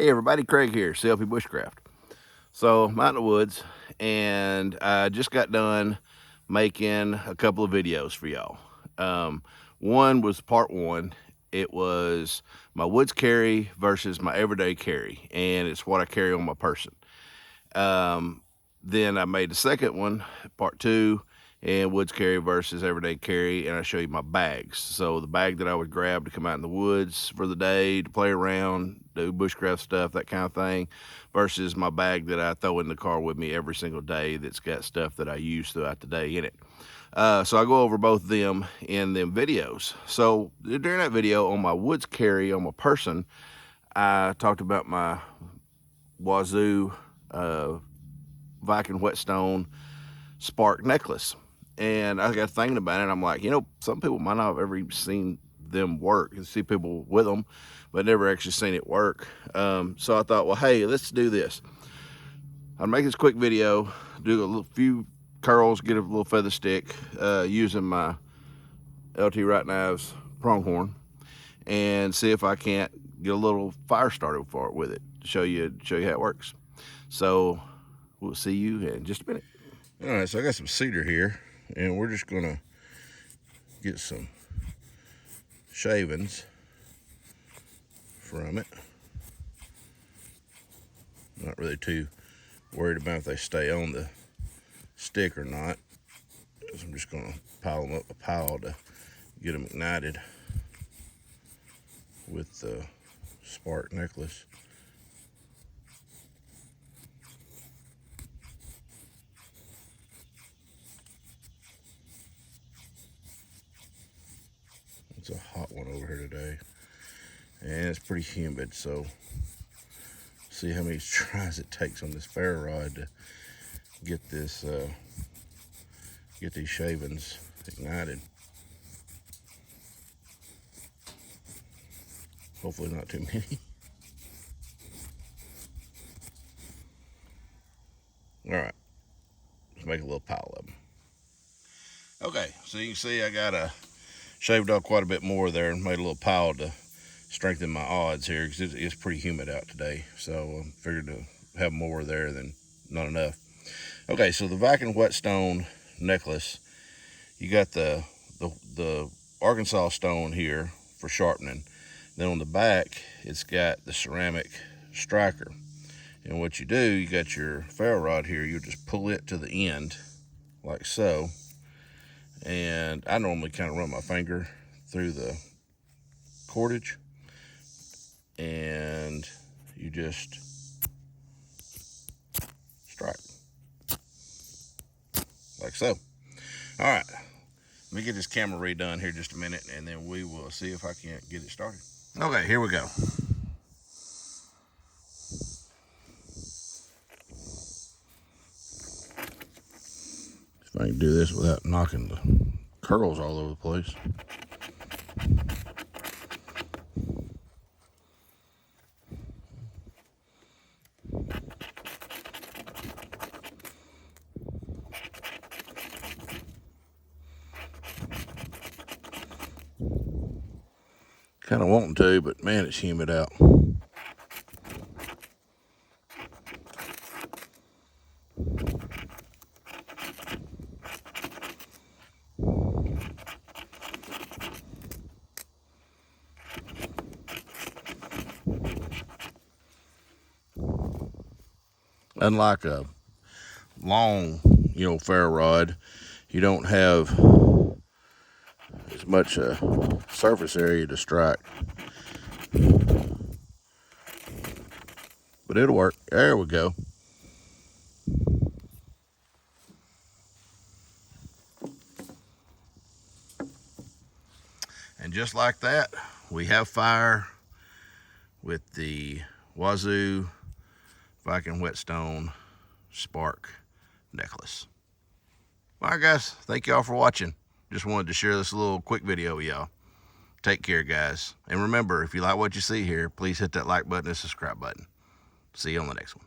Hey everybody, Craig here, CLP Bushcraft. So I'm out in the woods and I just got done making a couple of videos for y'all. One was part one. It was my woods carry versus my everyday carry, and it's what I carry on my person. Then I made the second one, part two, and woods carry versus everyday carry, and I show you my bags. So the bag that I would grab to come out in the woods for the day, to play around, do bushcraft stuff, that kind of thing, versus my bag that I throw in the car with me every single day that's got stuff that I use throughout the day in it. So I go over both of them in them videos. So during that video on my woods carry on my person, I talked about my Wazoo Viking whetstone spark necklace, and I got thinking about it. I'm like, some people might not have ever seen them work and see people with them, but never actually seen it work. So I thought, well, hey, let's do this. I'll make this quick video, do a few curls, get a little feather stick using my LTWK Pronghorn, and see if I can't get a little fire started for it with it to show you how it works. So we'll see you in just a minute. All right, so I got some cedar here, and we're just gonna get some shavings from it. Not really too worried about if they stay on the stick or not. So I'm just gonna pile them up a pile to get them ignited with the spark necklace. It's a hot one over here today, and it's pretty humid, so see how many tries it takes on this ferro rod to get this get these shavings ignited. Hopefully not too many. All right, let's make a little pile of them. Okay, so you can see I got shaved off quite a bit more there and made a little pile to strengthen my odds here, because it's pretty humid out today, so I figured to have more there than not enough. Okay, so the Viking whetstone necklace, you got the Arkansas stone here for sharpening. Then on the back, it's got the ceramic striker. And what you do, you got your ferro rod here, you just pull it to the end like so. And I normally kind of run my finger through the cordage, and you just strike like so. All right, let me get this camera redone here just a minute, and then we will see if I can't get it started. Okay, here we go. If I can do this without knocking the curls all over the place. Kind of wanting to, but man, it's humid out. Unlike a long, ferro rod, you don't have as much surface area to strike. But it'll work. There we go. And just like that, we have fire with the Wazoo Viking whetstone spark necklace. All right, guys, thank y'all for watching. Just wanted to share this little quick video with y'all. Take care, guys. And remember, if you like what you see here, please hit that like button and subscribe button. See you on the next one.